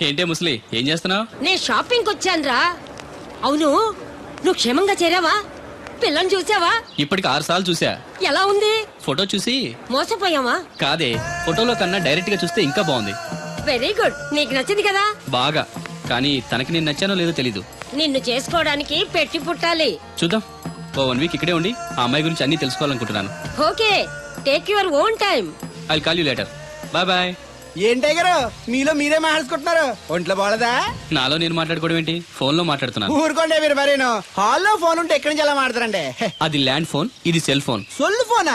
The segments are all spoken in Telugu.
ఏంటే ముసలి, ఏం చేస్తున్నావు? నేను షాపింగ్ వచ్చానురా. అవును, నువ్వు క్షేమంగా చేరావా? పిల్లని చూసావా? ఇప్పటికి 6 సార్లు చూసా. ఎలా ఉంది? ఫోటో చూసి మోసపోయావా? కాదే, ఫోటోలో కన్నా డైరెక్ట్ గా చూస్తే ఇంకా బాగుంది. వెరీ గుడ్, నీకు నచ్చింది కదా? బాగా. కానీ తనకి నేను నచ్చానో లేదో తెలీదు. నిన్ను చేసుకోవడానికి పెట్టి పుట్టాలి. చూద్దాం. ఓ 1 వీక్ ఇక్కడే ఉండి ఆ అమ్మాయి గురించి అన్ని తెలుసుకోవాలనుకుంటున్నాను. Okay, take your own time. I call you later. Bye bye. ఏంటే గారు మీలో మీరే మాట్లాడుకుంటున్నారు? ఒంట్లో బాగలదా? నాలో నేను మాట్లాడుకోవడం ఏంటి? ఫోన్ లో మాట్లాడుతున్నాను. ఊరుకోండి మీరు మరేను. హాల్లో ఫోన్ ఉంటే ఎక్కడి నుంచి ఎలా మాట్లాడతారండి? అది ల్యాండ్ ఫోన్, ఇది సెల్ ఫోన్. సొల్లు ఫోనా?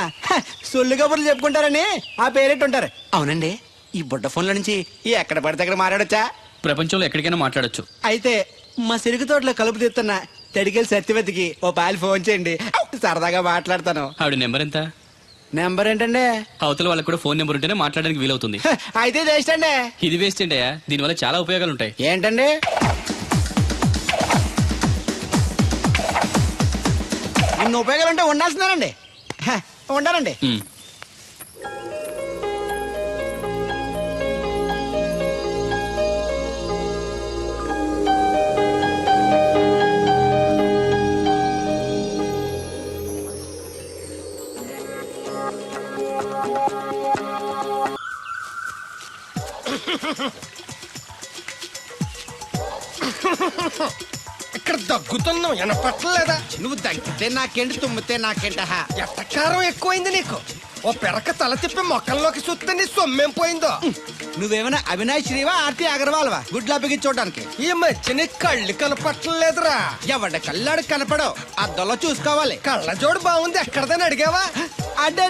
సొల్లు కబుర్లు చెప్పుకుంటారని ఆ పేరెట్ ఉంటారు. అవునండి, ఈ బుడ్డ ఫోన్ల నుంచి ఎక్కడ పడితే అక్కడ మాట్లాడొచ్చా? ప్రపంచంలో ఎక్కడికైనా మాట్లాడొచ్చు. అయితే మా సిరుగు తోటలో కలుపు తీస్తున్న తడికెళ్ళి సత్యవతికి ఓ పాలు ఫోన్ చేయండి, సరదాగా మాట్లాడతాను. ఆవిడ నెంబర్ ఎంత? నెంబర్ ఏంటండి? అవతల వాళ్ళకి కూడా ఫోన్ నెంబర్ ఉంటేనే మాట్లాడడానికి వీలవుతుంది. అయితే చేస్తండి. ఇది వేస్ట్ ఏంటయ్యా, దీనివల్ల చాలా ఉపయోగాలు ఉంటాయి. ఏంటండి? ఇన్ని ఉపయోగాలు ఉంటే ఉండాల్సిందేనండి. ఉండాలండి. ఇక్కడ దగ్గుతున్నావు, వినపట్టలేదా? నువ్వు దగ్గితే నాకేంటి, తుమ్మితే నాకేంట? ఎట్టకారం ఎక్కువైంది నీకు. ఓ పెరక తల తిప్పి మొక్కల్లోకి చూస్తే నీ సొమ్మేం పోయిందో. నువ్వేమైనా అవినాష్ శ్రీవా, ఆర్తి అగర్వాల్వా గుడ్లా బిగించోడానికి? ఈ మధ్య నీ కళ్ళు కనపట్టలేదురా. ఎవడ కళ్ళాడు కనపడవు, అద్దంలో చూసుకోవాలి. కళ్ళజోడు బాగుంది, ఎక్కడదని అడిగావా? అడ్డే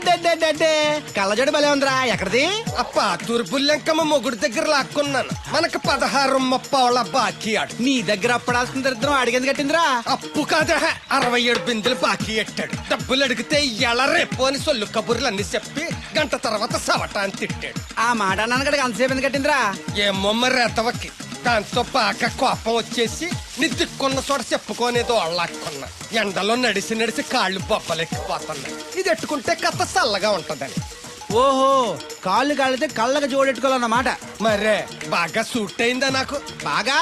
కళ్ళజోడు భలే ఉందిరా. ఎక్కడిది? ఆ పాతూరు బుల్లెంకమ్మ మొగుడు దగ్గర లాక్కున్నాను. మనకు 16 బాకీ ఆడు. నీ దగ్గర అప్పడాల్సిన దరిద్రం అడిగింది కట్టిందిరా. అప్పు కాదా, 67 బిందెలు బాకీ ఎట్టాడు. డబ్బులు అడిగితే ఎలా రేపు అని సొల్లు కబుర్లు అన్ని చెప్పి గంట తర్వాత సవటాన్ని తిట్టాడు. ఆ మాట అన్నాను అంతసేపు ఎందుకు కట్టిందిరా? ఏమో మరి ఎతవకి. దాంతో బాగా కోపం వచ్చేసి నీ దిక్కున్న చోట చెప్పుకోనేదో అళ్ళాక్కున్నా. ఎండలో నడిసి నడిసి కాళ్ళు బొబ్బలెక్కిపోతున్నాయి. ఇది ఎట్టుకుంటే కథ చల్లగా ఉంటదని. ఓహో, కాళ్ళు కాళ్ళైతే కళ్ళకి జోడెట్టుకోవాలన్నమాట. మరే బాగా సూట్ అయిందా నాకు? బాగా.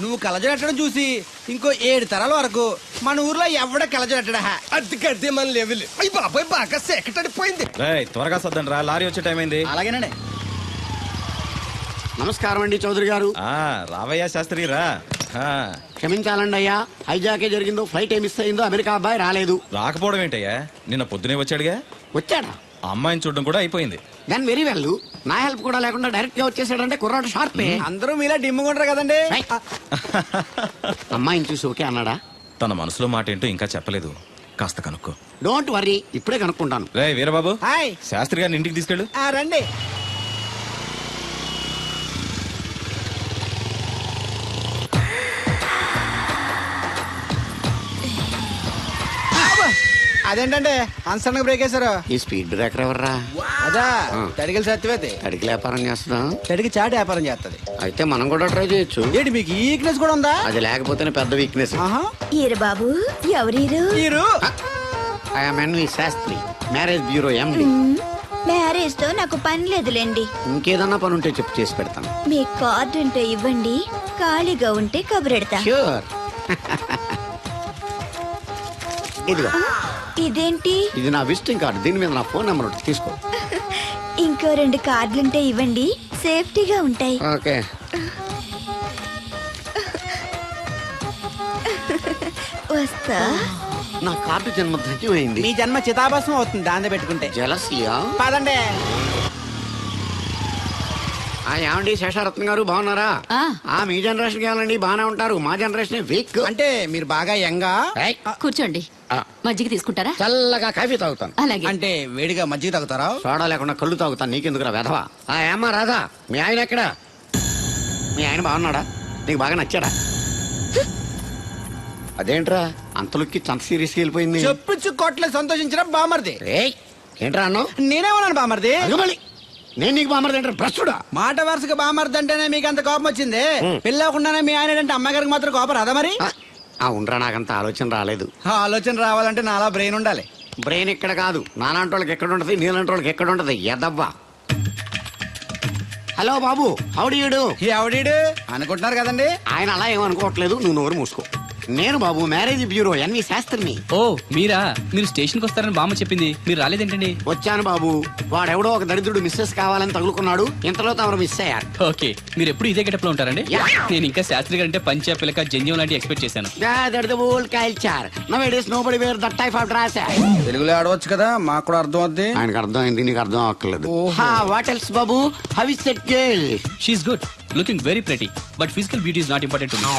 నువ్వు కలజడట్టడం చూసి ఇంకో 7 తరాల వరకు మన ఊర్లో ఎవడ కలజడట్టడా? అది గడ్డి మన లెవెల్. అయ్యి బాబాయ్, బాగా సేకటడిపోయింది. త్వరగా సర్దండి రా, లారీ వచ్చే టైం అయింది. అలాగేనండి. నమస్కారం అండి చౌదరి గారు. రావయ్యా శాస్త్రి రా. క్షమించాలండి అయ్యా, హైజాకే జరిగిందో, ఫ్లైట్ ఏమి మిస్ అయిందో, అమెరికా అబ్బాయి రాలేదు. రాకపోవడం ఏంటయ్యా, నిన్న పొద్దునే వచ్చాడుగా. వచ్చాడా? అమ్మాయిని చూడడం కూడా అయిపోయింది. దాని వెరీ వెల్. నా హెల్ప్ కూడా లేకుండా డైరెక్ట్ గా వచ్చేసాడంటే కుర్రాడు షార్పే. అందరూ మీలా డిమ్ముకుంటారు కదండి. అమ్మాయిని చూసి ఓకే అన్నాడా? తన మనసులో మాట ఏంటో ఇంకా చెప్పలేదు, కాస్త కనుక్కో. డోంట్ వరీ, ఇప్పుడే కనుక్కుంటాను. రే వీరబాబు, హాయ్. శాస్త్రి గారిని ఇంటికి తీసుకెళ్ళు. రండి. అదేంటంటే అన్సడన్ బ్రేక్ వేశారు? ఈ స్పీడ్ బ్రేకర్ ఎవర్రా? అదా తడికి సత్యవతి. తడికి వ్యాపారం చేస్తున్నా, తడికి చాటు వ్యాపారం చేస్తది. అయితే మనం కూడా ట్రై చేయొచ్చు. ఏంటి మీకు ఈ వీక్నెస్ కూడా ఉందా? అది లేకపోతేనే పెద్ద వీక్నెస్. ఈరు బాబు, ఎవరీరు? I'm NV Sastri, marriage bureau MD. Marriage తో నాకు పని లేదులేండి. ఇంకేదన్నా పని ఉంటే చెప్పు, చేసి పెడతాను. మీ కార్డు ఉంటే ఇవ్వండి, ఖాళీగా ఉంటే కబురెడతా. ష్యూర్. ఇదిగో. ఇదేంటి? ఇది నా విజిటింగ్ కార్డు, దీని మీద నా ఫోన్ నెంబర్ ఉంటుంది, తీసుకో. ఇంకో 2 కార్డులుంటే ఇవ్వండి, సేఫ్టీగా ఉంటాయి. ఓకే. వస్తా. నా కార్డు జన్మ ధన్యమైంది. మీ జన్మ చితాభస్మం అవుతుంది దాన్ని పెట్టుకుంటే. జలసియా? పదండి. ఏమండి శేషారత్న గారు, బాగున్నారా? మీ జనరేషన్ కావాలండి, బాగానే ఉంటారు. మా జనరేషన్ వీక్. అంటే మీరు బాగా యంగా. కూర్చోండి, మజ్జిగ తీసుకుంటారా? చల్లగా కాఫీ తాగుతాను. అలాగే. అంటే వేడిగా మజ్జిగ తాగుతారా? సోడా లేకుండా కళ్ళు తాగుతాను. నీకెందుకురా వెధవా? ఏమ్మా రాధా, మీ ఆయన ఎక్కడా? మీ ఆయన బాగున్నాడా? నీకు బాగా నచ్చాడా? అదేంట్రా అంతలోకి చంత సీరియస్ వెళ్ళిపోయింది? చెప్పుచ్చు కొట్లే సంతోషించరా బామర్ది. ఏంట్రా అన్నావు? నేనేమన్నాను బామర్ది? నేను నీకు బామర్ది అంటే భ్రష్టుడా? మాట వరుసగా బామర్ది అంటేనే మీకు అంత కోపం వచ్చింది. పెళ్ళకుండానే మీ ఆయన అంటే అమ్మగారికి మాత్రం కోపం రాదా మరి? ఉండరా, నాకంత ఆలోచన రాలేదు. ఆలోచన రావాలంటే నాలా బ్రెయిన్ ఉండాలి. బ్రెయిన్ ఇక్కడ కాదు, నాలాంటి వాళ్ళకి ఎక్కడ ఉంటది, నీలాంటి వాళ్ళకి ఎక్కడ ఉంటది? ఎదవ్వా. హలో బాబు హౌడీయుడు. ఎవడీడు అనుకుంటున్నారు కదండి. ఆయన అలా ఏమనుకోవట్లేదు, నువ్వు నోరు మూసుకో. నేను బాబు మ్యారేజ్ బ్యూరో ఎన్వి శాస్త్రిని. ఓ మీరా? మీరు స్టేషన్కి వస్తారని బామ్మ చెప్పింది, మీరు రాలేదేంటండి? వచ్చాను బాబు. వాడెవడో ఒక దరిద్రుడు మిస్సెస్ కావాలని తగులుకున్నాడు, ఇంతలో తమరు మిస్ అయ్యారు. ఓకే, మీరు ఎప్పుడు ఇదే గెటప్ లో ఉంటారండి? యా. నేను ఇంకా శాస్త్రి గారు అంటే పంచ పిలక జంజం లాంటి ఎక్స్పెక్ట్ చేశాను. Old culture nowadays nobody wear that type of dress. తెలుగులో ఆడవచ్చు కదా, మాకు కూడా అర్థం అవుద్ది. ఆయనకు అర్థమైంది, నీకు అర్థం అవ్వట్లేదు. వాట్ ఎల్స్ బాబు? How is that girl? She is good, looking very pretty, but physical beauty is not important to me.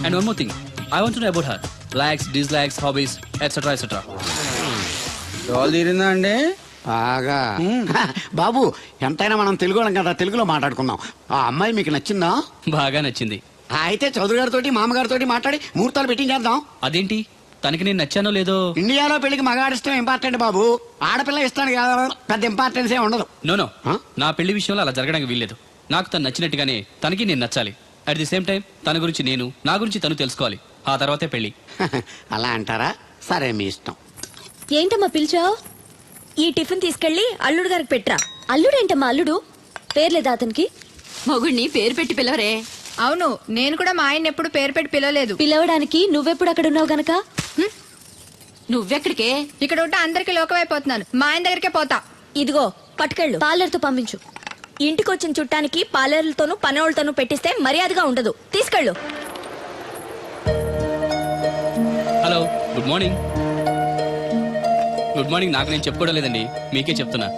And one more thing, I want to know about her. Likes, dislikes, hobbies, etc. etc. రోజు తీరిందా అండి? బాగా బాబు, ఎంతైనా మనం తెలుగు వాళ్ళం కదా, తెలుగులో మాట్లాడుకుందాం. ఆ అమ్మాయి మీకు నచ్చిందా? బాగా నచ్చింది. అయితే చౌదరి గారితో మామగారితో మాట్లాడి ముహూర్తాలు పెట్టించేద్దాం. అదేంటి, తనకి నేను నచ్చానో లేదో? ఇండియాలో పెళ్లికి మగాడిష్టం ఇంపార్టెంట్ బాబు, ఆడపిల్ల ఇస్తాను కదా పెద్ద ఇంపార్టెన్స్ ఏ ఉండదు. No Huh? నా పెళ్లి విషయంలో అలా జరగడానికి వీల్లేదు. నాకు తను నచ్చినట్టుగానే తనకి నేను నచ్చాలి. అట్ ది సేమ్ టైం తన గురించి నేను, నా గురించి తను తెలుసుకోవాలి. ఆ తర్వాతే పెళ్లి. అలా అంటారా? సరే, మీ ఇష్టం. ఏంటమ్మా పిలిచావు? ఈ టిఫిన్ తీసుకెళ్లి అల్లుడు గారికి పెట్టరా. అల్లుడేంటమ్మా అల్లుడు? పేర్లేదా అతనికి? మొగుడిని పేరు పెట్టి పిలవరే. అవును, నేను కూడా మా ఆయన ఎప్పుడు పేరు పెట్టి పిలవలేదు. పిలవడానికి నువ్వెప్పుడు అక్కడ ఉన్నావు గనక? నువ్వెక్కడికే? ఇక్కడ ఉంటే అందరికి లోకమైపోతున్నాను. మా ఆయన దగ్గరికే పోతా. ఇదిగో పట్టుకెళ్ళు, పార్లర్తో పంపించు. ఇంటికి వచ్చిన చుట్టానికి పార్లర్లతోనూ పనోళ్ళతోనూ పెట్టిస్తే మర్యాదగా ఉండదు. తీసుకెళ్ళు. Hello, good morning. Good morning నాకు నేను చెప్పుకోవడం లేదండి, మీకే చెప్తున్నా.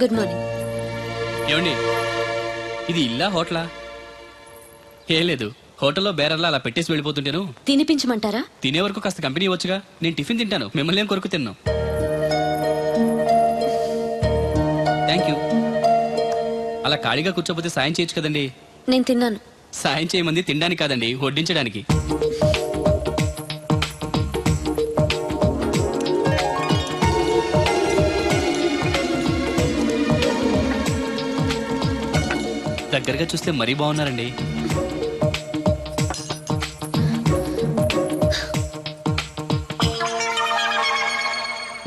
Good morning. ఏమండి, ఇది ఇల్లా హోటలా? ఏం లేదు, హోటల్లో బేరర్లా అలా పెట్టేసి వెళ్ళిపోతుంటాను. తినిపించమంటారా? తినే వరకు కాస్త కంపెనీ ఇవ్వచ్చుగా. నేను టిఫిన్ తింటాను, మిమ్మల్ని ఏం కొరకు తిన్నాను. Thank you. అలా ఖాళీగా కూర్చోపోతే సాయం చేయొచ్చు కదండి. నేను తిన్నాను. సాయం చేయమంది తినడానికి కాదండి, వడ్డించడానికి. దగ్గరగా చూస్తే మరీ బాగున్నారండి.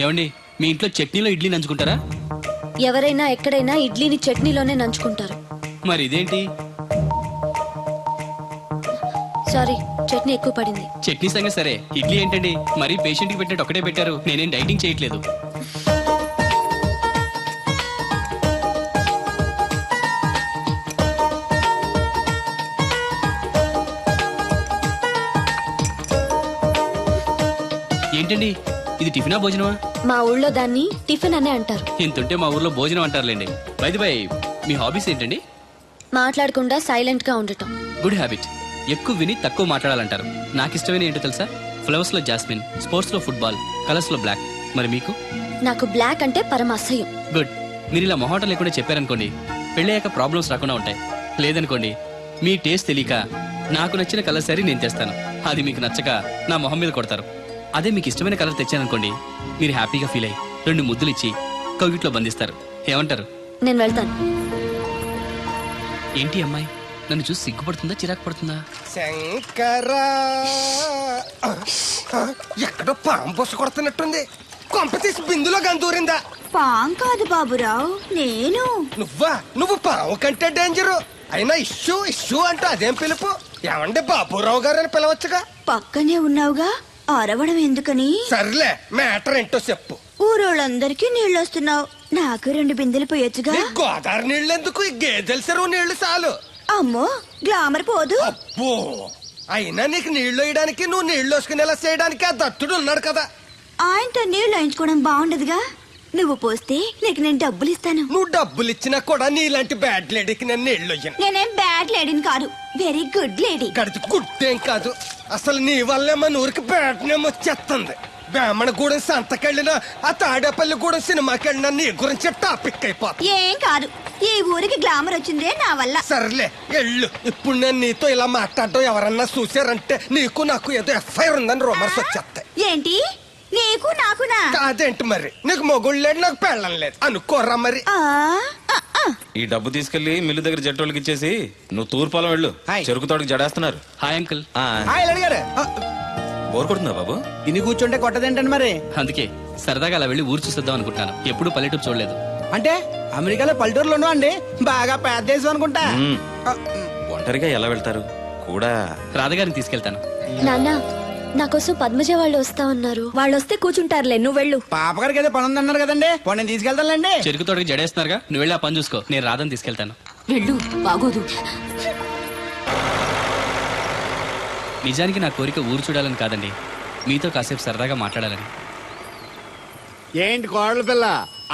ఏమండి, మీ ఇంట్లో చట్నీలో ఇడ్లీ నంచుకుంటారా? ఎవరైనా ఎక్కడైనా ఇడ్లీని చట్నీలోనే నంచుకుంటారు. మరి ఇదేంటి? సారీ, చట్నీ ఎక్కువ పడింది. చట్నీ సంగతి సరే, ఇడ్లీ ఏంటండి మరీ పేషెంట్కి పెట్టినట్టు ఒకటే పెట్టారు. నేనేం డైటింగ్ చేయట్లేదు. ఏంటండి, ఇది టిఫినా భోజనమా? మా ఊళ్ళో దాన్ని టిఫిన్ అనే అంటారు. ఇంతుంటే మా ఊర్లో భోజనం అంటారులేండి. బై ది బై, మీ హాబీస్ ఏంటండి? మాట్లాడకుండా సైలెంట్ గా ఉండటం. Good habit. ఎక్కువ విని తక్కువ మాట్లాడాలంటారు. నాకు ఇష్టమైన ఏంటో తెలుసా? ఫ్లవర్స్ లో జాస్మిన్, స్పోర్ట్స్ లో ఫుట్బాల్, కలర్స్ లో బ్లాక్. మరి మీకు? నాకు బ్లాక్ అంటే పరమ అసహ్యం. గుడ్. మీరు ఇలా మొహాటం లేకుండా చెప్పారనుకోండి, పెళ్ళయ్యాక ప్రాబ్లమ్స్ రాకుండా ఉంటాయి. లేదనుకోండి, మీ టేస్ట్ తెలియక నాకు నచ్చిన కలర్ సరే నేను తెస్తాను, అది మీకు నచ్చక నా మొహం మీద కొడతారు. అదే మీకు ఇష్టమైన కలర్ తెచ్చాననుకోండి, మీరు హ్యాపీగా ఫీల్ అయ్యి 2 ముద్దులు ఇచ్చి కౌగిట్లో బంధిస్తారు. ఏమంటారు? నేను వెళ్తాను. ఏంటి అమ్మాయి నన్ను చూసి సిగ్గుపడుతుందా, చిరాకు పడుతుందా? శంకరా, ఎక్కడో పాము బొస్స కొడుతున్నట్టుంది. కొంప తీసి బిందులో గందూరిందా? పాం కాదు బాబురావు, నేను. నువ్వు పాము కంటే డేంజరు. అయినా ఇష్యూ ఇష్యూ అంటూ అదేం పిలుపు? ఏమంటే బాబురావు గారు అని పిలవచ్చుగా. పక్కనే ఉన్నావుగా, అరవడం ఎందుకని? సర్లే, మ్యాటర్ ఏంటో చెప్పు. ఊరోళ్ళందరికీ నీళ్ళు వస్తున్నావు, నాకు 2 బిందెలు పోయొచ్చుగా. ఈ గోదావరి నీళ్ళు ఎందుకు? ఈ గేదెల చెరువు నీళ్లు చాలు. అమ్మో, గ్లామర్ పోదు. అబ్బో, అయినా నీకు నీళ్లు వేయడానికి, నువ్వు నీళ్లు వేసుకునేలా చేయడానికి ఆ దత్తుడు ఉన్నాడు కదా. ఆయనతో నీళ్లు వేయించుకోవడం బాగుండదుగా. నువ్వు పోస్తే నీకు నేను డబ్బులు ఇస్తాను. నువ్వు డబ్బులు ఇచ్చినా కూడా నీలాంటి బ్యాడ్ లేడీకి నేను నీళ్లు ఇయ్యను. నేనేం బ్యాడ్ లేడీని కాదు, వెరీ గుడ్ లేడీ. గడిచి గుడ్డేం కాదు. అసలు నీ వల్లే మన ఊరికి బ్యాడ్ నేమ్ వచ్చేస్తుంది. బ్రాహ్మణగూడెం సంతకెళ్ళినా, ఆ తాడేపల్లిగూడెం సినిమాకెళ్ళినా నీ గురించి టాపిక్ అయిపోతుంది. ఏం కాదు, ఈ ఊరికి గ్లామర్ వచ్చిందే నా వల్ల. సర్లే ఎళ్ళు. ఇప్పుడు నేను నీతో ఇలా మాట్లాడడం ఎవరన్నా చూసారంటే నీకు నాకు ఏదో ఎఫ్ఐఆర్ ఉందని రూమర్స్ వచ్చేస్తాయి. ఏంటి? నీకు నాకునా? కాదేంటి మరి? నీకు మొగుళ్ళు లేదు, నాకు పెళ్ళం లేదు అనుకోరా మరి. ఈ డబ్బు తీసుకెళ్లి మిల్లు దగ్గర జట్టోళ్ళకి ఇచ్చేసి నువ్వు తూర్పాలం వెళ్ళు. హాయ్. చెరుకు తోటకి జడేస్తున్నారు. Hi uncle. హాయ్ అడిగారు. బోర్ కొడుతుందా బాబు? తిని కూర్చుంటే కొట్టదేంటండి మరి? అందుకే సరదాగా అలా వెళ్ళి ఊరు చూసేద్దాం అనుకుంటాను. ఎప్పుడు పల్లెటూరు చూడలేదు. అంటే అమెరికాలో పల్లెటూరులో ఉన్నావు అండి బాగా పెద్ద దేశం అనుకుంటా మ్మ్. ఒంటరిగా ఎలా వెళ్తారు కూడా రాధగారిని తీసుకెళ్తాను. నాన్న నా కోసం పద్మజ వాళ్ళు వస్తా ఉన్నారు. వాళ్ళు వస్తే కూర్చుంటారులే, నువ్వు వెళ్ళు. పాపగారికి ఏదో పని ఉందన్నారు కదండి పోనీ నేను తీసుకెళ్తానులేండి. చెరుకు తోటకి జడేస్తున్నారుగా, నువ్వు వెళ్ళి ఆ పని చూసుకో, నేను రాధని తీసుకెళ్తాను. వెళ్ళు, బాగోదు. నిజానికి నా కోరిక ఊరు చూడాలని కాదండి, మీతో కాసేపు సరదాగా మాట్లాడాలని. ఏంటి కోడల పిల్ల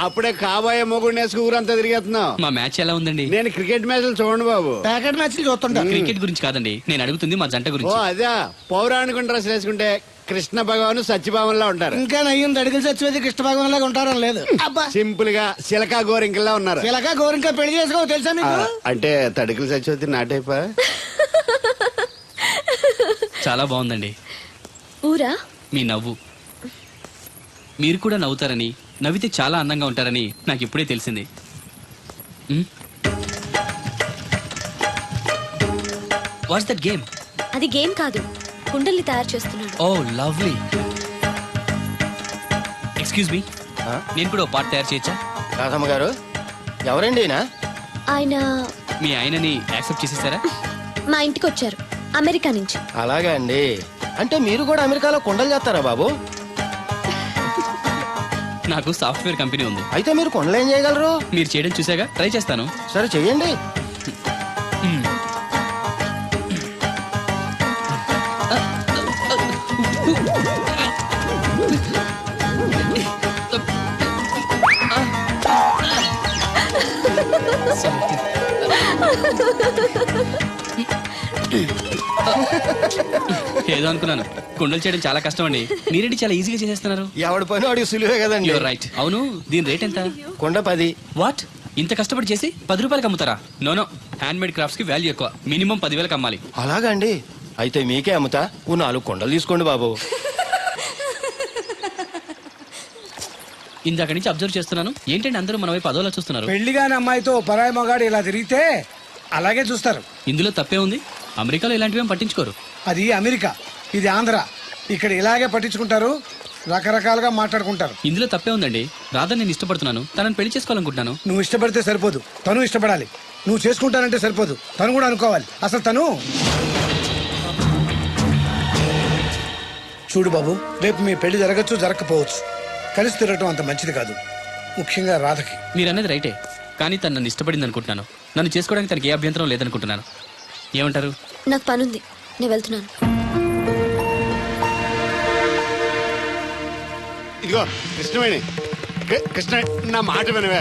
అప్పుడే కాబోయే మొగుడు వేసుకు ఊరంతా తిరిగేస్తున్నావు. మా మ్యాచ్ ఎలా ఉందండి? నేను క్రికెట్ మ్యాచ్లు చూడండి బాబు. ప్యాకెట్ మ్యాచ్లు చూస్తుంటా. క్రికెట్ గురించి కాదండి నేను అడుగుతుంది, మా జంట ఓ గురించి. అదే పౌరాణిక డ్రెస్ వేసుకుంటే కృష్ణ భగవాన్ సత్యభావంలా ఉంటారు. ఇంకా నయ్యం దడిగిలి చచ్చిపోతే కృష్ణ భాగం లాగా ఉంటారని లేదు. అబ్బా సింపుల్ గా సిలకా గోరింకల్లా ఉన్నారు. ఇలాగా గోరింకా పెళ్లి చేసుకో తెలుసా ఆ, మీకు? అంటే తడికలు చచ్చిపోతే నాటైపా. చాలా బాగుందండి ఊరా? మీ నవ్వు. మీరు కూడా నవ్వుతారని, నవ్వితే చాలా అందంగా ఉంటారని నాకు ఇప్పుడే తెలిసింది. What's that game? అది గేమ్ కాదు, కుండల్ని తయారు చేస్తున్నాడు. Oh lovely. ఎక్స్క్యూజ్ మీ, నేను కూడా పార్ట్ తయారు చేయొచ్చా? రాధమ్మ గారు ఎవరండి ఈయన? ఆయన మీ ఆయనని యాక్సెప్ట్ చేసేసారా? మా ఇంటికి వచ్చారు అమెరికా నుంచి. అలాగా అండి, అంటే మీరు కూడా అమెరికాలో కొండలు చేస్తారా బాబు? నాకు సాఫ్ట్వేర్ కంపెనీ ఉంది. అయితే మీరు కొండలు ఏం చేయగలరు? మీరు చేయడం చూసాగా, ట్రై చేస్తాను. సరే చెయ్యండి. ఏదో అనుకున్నాను, కుండలు చేయడం చాలా కష్టం అండి, మీరేంటి చాలా ఈజీగా చేసేస్తున్నారు. ఎవడి పని వాడికి సులువే కదండి. You're right. అవును, దీని రేట్ ఎంత? కొండ 10. వాట్, ఇంత కష్టపడి చేసి 10 రూపాయలకి అమ్ముతారా? నో, హ్యాండ్ మేడ్ క్రాఫ్ట్స్ కి వాల్యూ ఎక్కువ, మినిమం 10,000కి అమ్మాలి. అలాగా అండి, అయితే మీకే అమ్ముతా. ఓ 4 కొండలు తీసుకోండి బాబు. ఇందాక నుంచి అబ్జర్వ్ చేస్తున్నాను, ఏంటంటే అందరూ మన వైపు అదోలా చూస్తున్నారు. పెళ్లిగాని అమ్మాయితో పరాయి మగాడు ఇలా తిరిగితే అలాగే చూస్తారు. ఇందులో తప్పే ఉంది, అమెరికాలో ఇలాంటివి ఏం పట్టించుకోరు. అది అమెరికా, ఇది ఆంధ్ర. ఇక్కడ ఇలాగే పట్టించుకుంటారు, రకరకాలుగా మాట్లాడుకుంటారు. ఇందులో తప్పే ఉందండి. రాధా నేను ఇష్టపడుతున్నాను, తనని పెళ్లి చేసుకోవాలనుకుంటున్నాను. నువ్వు ఇష్టపడితే సరిపోదు, తను ఇష్టపడాలి. నువ్వు చేసుకుంటానంటే సరిపోదు, తను కూడా అనుకోవాలి. అసలు తను చూడు బాబు, రేపు మీ పెళ్లి జరగచ్చు జరగకపోవచ్చు, కలిసి తిరగటం అంత మంచిది కాదు, ముఖ్యంగా రాధకి. మీరు అన్నది రైటే, కానీ తను నన్ను ఇష్టపడింది అనుకుంటున్నాను. నన్ను చేసుకోవడానికి తనకి ఏ అభ్యంతరం లేదనుకుంటున్నాను. ఏమంటారు? నాకు పనుంది, నేను వెళ్తున్నాను. ఇదిగో కృష్ణవేణి, కృష్ణ నా మాట వినవే.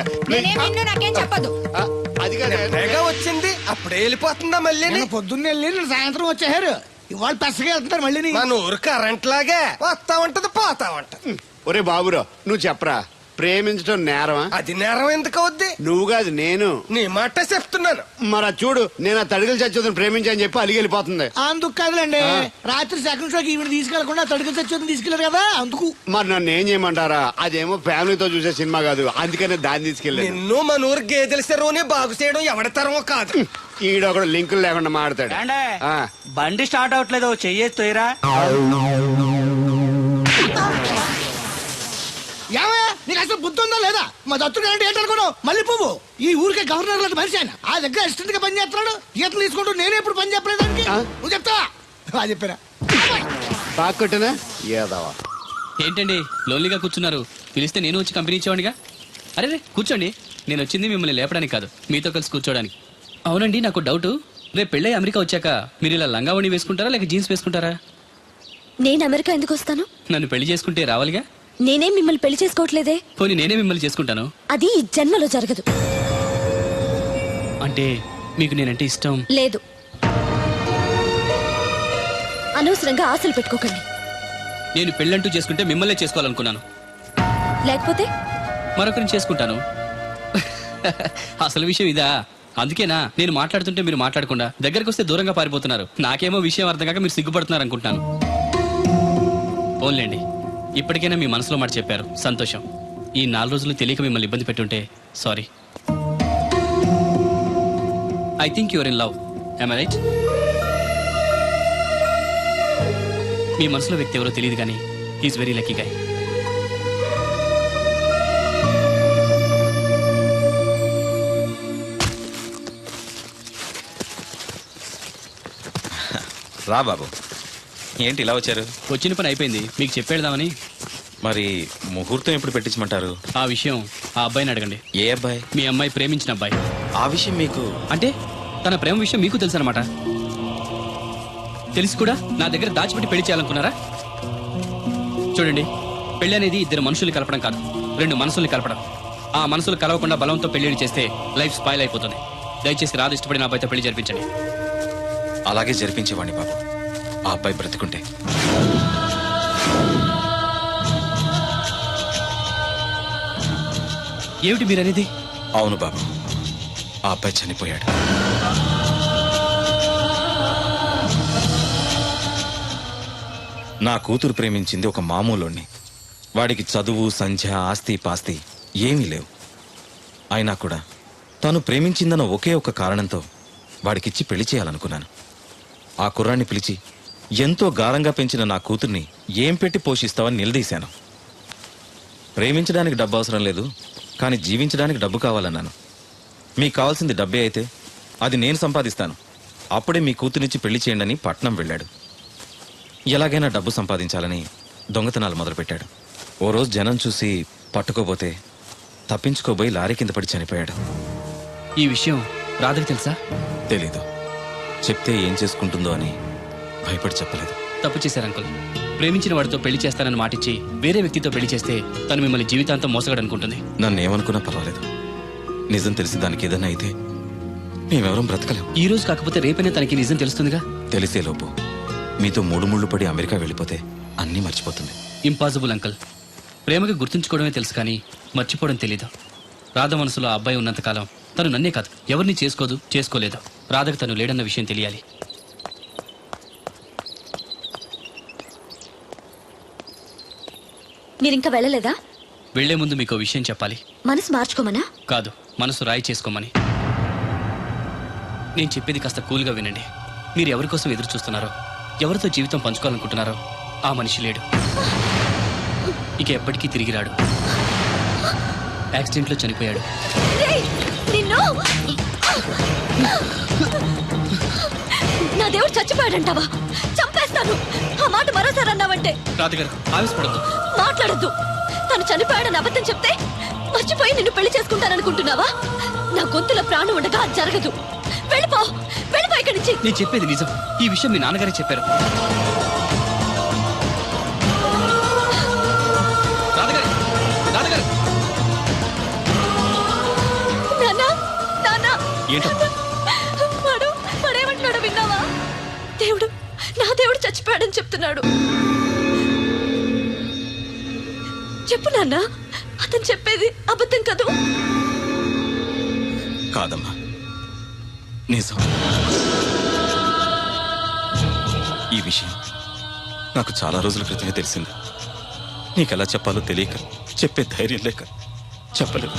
నాకేం చెప్పదు. ఆ, అది కాదు. తెగ వచ్చింది అప్పుడే వెళ్ళిపోతుందా మళ్ళీ? పొద్దున్నే వెళ్ళి సాయంత్రం వచ్చేసారు, ఇవాళ పెసగా వెళ్తున్నారు మళ్ళీ. మన ఊరు కరెంట్ లాగే వస్తా ఉంటది పోతా ఉంటది. ఒరే బాబురా నువ్వు చెప్పరా, ప్రేమించడం నేరమా? అది నేరం ఎందుకు అవుద్ది? నువ్వు కాదు నేను. నీ మాట చెప్తున్నాను. మరి అది చూడు, నేను ఆ తడికలు చచ్చేదని ప్రేమించని చెప్పి అలిగి వెళ్ళిపోతుంది. అందుకు కాదులేండి, రాత్రి సెకండ్ షోకి ఈవిడ తీసుకెళ్లకుండా తడుకులు తెచ్చి తీసుకెళ్లారు కదా అందుకు. మరి నన్ను ఏం చేయమంటారా? అదేమో ఫ్యామిలీతో చూసే సినిమా కాదు, అందుకనే దాన్ని తీసుకెళ్ళాను. నిన్ను మన ఊరు గేదెల చెరువుని బాగు చేయడం ఎవరి తరమో కాదు. ఈడొకడు లింకులు లేకుండా మాడతాడు. ఆ, బండి స్టార్ట్ అవట్లేదు, చెయ్యేరా. నీకు అసలు బుద్ధి ఉందా లేదా? మా దత్తుడు అంటే ఏంటనుకున్నావు? మళ్ళీ పువ్వు ఈ ఊరికే గవర్నర్ లాంటి మనిషి ఆయన, ఆ దగ్గర అసిస్టెంట్ గా పని చేస్తున్నాడు. ఈతలు తీసుకుంటూ నేనే ఎప్పుడు పని చెప్పలేదు దానికి. నువ్వు చెప్తావా? అది చెప్పారా? బాగా కొట్టినా ఏదవా. ఏంటండి లోన్లీగా కూర్చున్నారు? పిలిస్తే నేను వచ్చి కంపెనీ ఇచ్చేవాడిగా. అరే రే కూర్చోండి, నేను వచ్చింది మిమ్మల్ని లేపడానికి కాదు, మీతో కలిసి కూర్చోడానికి. అవునండి, నాకు డౌట్, రేపు పెళ్ళై అమెరికా వచ్చాక మీరు ఇలా లంగావణి వేసుకుంటారా లేక జీన్స్ వేసుకుంటారా? నేను అమెరికా ఎందుకు వస్తాను? నన్ను పెళ్లి చేసుకుంటే రావాలిగా. నేనేం మిమ్మల్ని పెళ్లి చేసుకోవట్లేదే. పోనీ నేనే మిమ్మల్ని చేసుకుంటాను. అది ఈ జన్మలో జరగదు. అంటే మీకు నేనంటే ఇష్టం లేదు. అనవసరంగా ఆశలు పెట్టుకోకండి. నేను పెళ్ళంటూ చేసుకుంటే మిమ్మల్నే చేసుకోవాలనుకున్నాను, లేకపోతే మరొకరిని చేసుకుంటాను. అసలు విషయం ఇదా? అందుకేనా నేను మాట్లాడుతుంటే మీరు మాట్లాడకుండా దగ్గరకు వస్తే దూరంగా పారిపోతున్నారు. నాకేమో విషయం అర్థం కాక మీరు సిగ్గుపడుతున్నారు అనుకుంటున్నాను. ఓన్లేండి, ఇప్పటికైనా మీ మనసులో మాట చెప్పారు, సంతోషం. ఈ 4 రోజులు తెలియక మిమ్మల్ని ఇబ్బంది పెట్టుంటే sorry. I think your in love, am I right? మీ మనసులో వ్యక్తి ఎవరో తెలియదు కానీ హీఈస్ వెరీ లక్కీ గాయ్. రా బాబు. ఏంటి ఇలా వచ్చారు? వచ్చిన పని అయిపోయింది, మీకు చెప్పేద్దామని. మరి ముహూర్తం ఎప్పుడు పెట్టించమంటారు? ఆ విషయం ఆ అబ్బాయిని అడగండి. ఏ అబ్బాయి? మీ అమ్మాయి ప్రేమించిన అబ్బాయి. ఆ విషయం మీకు అంటే తన ప్రేమ విషయం మీకు తెలుసు అనమాట. తెలిసి కూడా నా దగ్గర దాచిపెట్టి పెళ్లి చేయాలనుకున్నారా? చూడండి, పెళ్లి అనేది ఇద్దరు మనుషుల్ని కలపడం కాదు, రెండు మనసుల్ని కలపడం. ఆ మనసులు కలవకుండా బలంతో పెళ్లి చేస్తే లైఫ్ స్పాయిల్ అయిపోతుంది. దయచేసి రాదు ఇష్టపడిన అబ్బాయితో పెళ్లి జరిపించండి. అలాగే జరిపించేవాడిని బాబు, ఆ అబ్బాయి బ్రతికుంటే. ఏమిటి మీరనేది? అవును బాబు, ఆ అబ్బాయి చనిపోయాడు. నా కూతురు ప్రేమించింది ఒక మామూలుణ్ణి. వాడికి చదువు, సంధ్య, ఆస్తి పాస్తి ఏమీ లేవు. అయినా కూడా తను ప్రేమించిందన్న ఒకే ఒక కారణంతో వాడికిచ్చి పెళ్లి చేయాలనుకున్నాను. ఆ కుర్రాన్ని పిలిచి ఎంతో గారంగా పెంచిన నా కూతుర్ని ఏం పెట్టి పోషిస్తావని నిలదీశాను. ప్రేమించడానికి డబ్బు అవసరం లేదు, కానీ జీవించడానికి డబ్బు కావాలన్నాను. మీకు కావాల్సింది డబ్బే అయితే అది నేను సంపాదిస్తాను, అప్పుడే మీ కూతురినిచ్చి పెళ్లి చేయండి అని పట్నం వెళ్ళాడు. ఎలాగైనా డబ్బు సంపాదించాలని దొంగతనాలు మొదలుపెట్టాడు. ఓ రోజు జనం చూసి పట్టుకోబోతే తప్పించుకోబోయి లారీ కింద పడి చనిపోయాడు. ఈ విషయం రాధకి తెలుసా? తెలీదు. చెప్తే ఏం చేసుకుంటుందో అని భయపడి చెప్పలేదు. తప్పు చేశారు అంకుల్. ప్రేమించిన వాడితో పెళ్లి చేస్తానని మాటిచ్చి వేరే వ్యక్తితో పెళ్లి చేస్తే తను మిమ్మల్ని జీవితాంతం మోసగడనుకుంటుంది. నన్ను ఏమనుకున్నా పర్వాలేదు, నిజం తెలిసి దానికి ఏదన్నా అయితే మేమెవరం బ్రతకలేం. ఈ రోజు కాకపోతే రేపైనా తనకి నిజం తెలుస్తుందిగా. తెలిసేలోపు మీతో మూడు ముళ్ళు పడి అమెరికా వెళ్ళిపోతే అన్నీ మర్చిపోతుంది. Impossible uncle. ప్రేమగా గుర్తుంచుకోవడమే తెలుసు కానీ మర్చిపోవడం తెలీదు. రాధ మనసులో ఆ అబ్బాయి ఉన్నంతకాలం తను నన్నే కాదు ఎవరిని చేసుకోలేదు. రాధకు తను లేడన్న విషయం తెలియాలి. మీరింకా వెళ్ళలేదా? వెళ్లే ముందు మీకు విషయం చెప్పాలి. మనసు మార్చుకోమనా? కాదు, మనసు రాయి చేసుకోమని. నేను చెప్పేది కాస్త కూల్గా వినండి. మీరు ఎవరి కోసం ఎదురు చూస్తున్నారో, ఎవరితో జీవితం పంచుకోవాలనుకుంటున్నారో ఆ మనిషి లేడు. ఇక ఎప్పటికీ తిరిగి రాడు. యాక్సిడెంట్లో చనిపోయాడు. నా దేవుడు చచ్చిపోయాడంటావా? చంపేస్తాను. ఆ మాట మరోసారి అన్నావంటే. రాధగారు ఆవేశపడద్దు. మాట్లాడద్దు. తను చనిపోయాడని అబద్ధం చెప్తే మర్చిపోయి నిన్ను పెళ్లి చేసుకుంటాననుకుంటున్నావా? నా గొంతులో ప్రాణం ఉండగా అది జరగదు. వెళ్ళిపో ఇక్కడి నుంచి. నేను చెప్పేది నిజం. ఈ విషయం మీ నాన్నగారే చెప్పారు. రాధగారు ఏంటమ్మా? వాడేమంటున్నాడో విన్నావా? నా దేవుడు చచ్చిపోయాడని చెప్తున్నాడు. చెప్పు నాన్న, అతను చెప్పేది అబద్ధం కదూ? కాదమ్మా, నిజం. ఈ విషయం నాకు చాలా రోజుల క్రితమే తెలిసింది. నీకెలా చెప్పాలో తెలియక, చెప్పే ధైర్యం లేక చెప్పలేదు.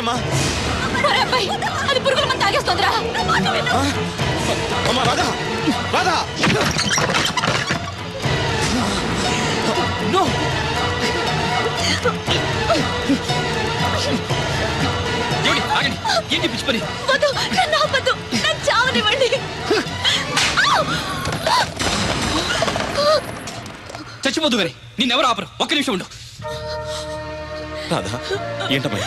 అమ్మా, అది పురుగుల మందు తాగేస్తుందిరా. ఏంటి పిచ్చి పని? వద్దు, నన్ను ఆపొద్దు, నన్ను చావనివ్వండి. చచ్చిపోద్దు గారి, నిన్నెవరు ఆపరు. ఒక్క నిమిషం ఉండు. రాధా, ఏంటమ్మా?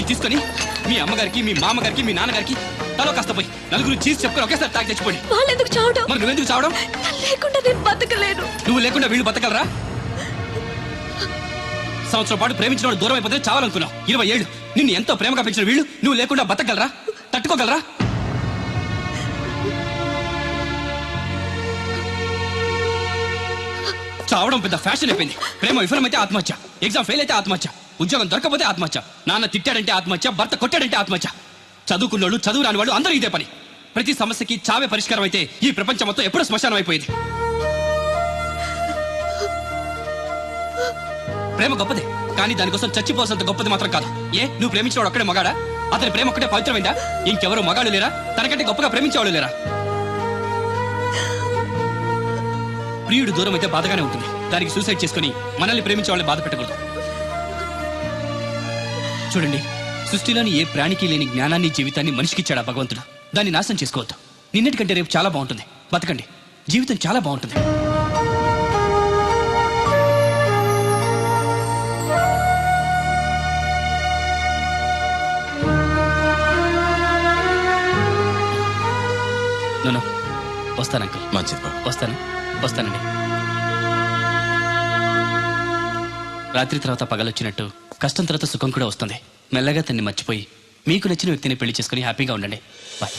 తీసుకొని మీ అమ్మగారికి మీ మామగారికి మీ నాన్నగారికి తలో కాస్త పోయి నలుగురు చీజ్ చెప్పుకొని ఒకేసారి తాగి తెచ్చిపోండి. వాళ్ళెందుకు చావడం? మరి నువ్వెందుకు చావడం? తను లేకుండా నేను బతకలేను. నువ్వు లేకుండా వీళ్ళు బతకలరా? సంవత్సరం పాటు ప్రేమించిన వాడు దూరం అయిపోతే చావాలనుకున్నావు. 20 ఏళ్ళు నిన్ను ఎంతో ప్రేమగా పెంచిన వీళ్ళు నువ్వు లేకుండా బతకగలరా? తట్టుకోగలరా? చావడం పెద్ద ఫ్యాషన్ అయిపోయింది. ప్రేమ విఫలమైతే ఆత్మహత్య, ఎగ్జామ్ ఫెయిల్ అయితే ఆత్మహత్య, ఉద్యోగం దొరకపోతే ఆత్మహత్య, నాన్న తిట్టాడంటే ఆత్మహత్య, భర్త కొట్టాడంటే ఆత్మహత్య. చదువుకున్నోళ్ళు చదువు రాని వాళ్ళు అందరూ ఇదే పని. ప్రతి సమస్యకి చావే పరిష్కారం అయితే ఈ ప్రపంచం మొత్తం ఎప్పుడూ శ్మశానం అయిపోయింది. ప్రేమ గొప్పదే, కానీ దానికోసం చచ్చిపోవాల్సినంత గొప్పది మాత్రం కాదు. నువ్వు ప్రేమించినవాడు ఒక్కడే మగాడా? అతని ప్రేమ ఒక్కటే పవిత్రమైందా? ఇంకెవరు మగాళ్ళు లేరా? తనకంటే గొప్పగా ప్రేమించేవాళ్ళు లేరా? ప్రియుడు దూరం అయితే బాధగానే ఉంటుంది. దానికి సూసైడ్ చేసుకుని మనల్ని ప్రేమించే వాళ్ళని బాధ పెట్టకూడదు. చూడండి, సృష్టిలోని ఏ ప్రాణికి లేని జ్ఞానాన్ని జీవితాన్ని మనిషికి ఇచ్చాడా భగవంతుడు. దాన్ని నాశనం చేసుకోవద్దు. నిన్నటికంటే రేపు చాలా బాగుంటుంది. బతకండి, జీవితం చాలా బాగుంటుంది. నో వస్తాను అంకుల్. మంచిది బాబు. వస్తానండి. రాత్రి తర్వాత పగలొచ్చినట్టు కష్టం తర్వాత సుఖం కూడా వస్తుంది. మెల్లగా తన్ని మర్చిపోయి మీకు నచ్చిన వ్యక్తిని పెళ్లి చేసుకుని హ్యాపీగా ఉండండి. బాయ్.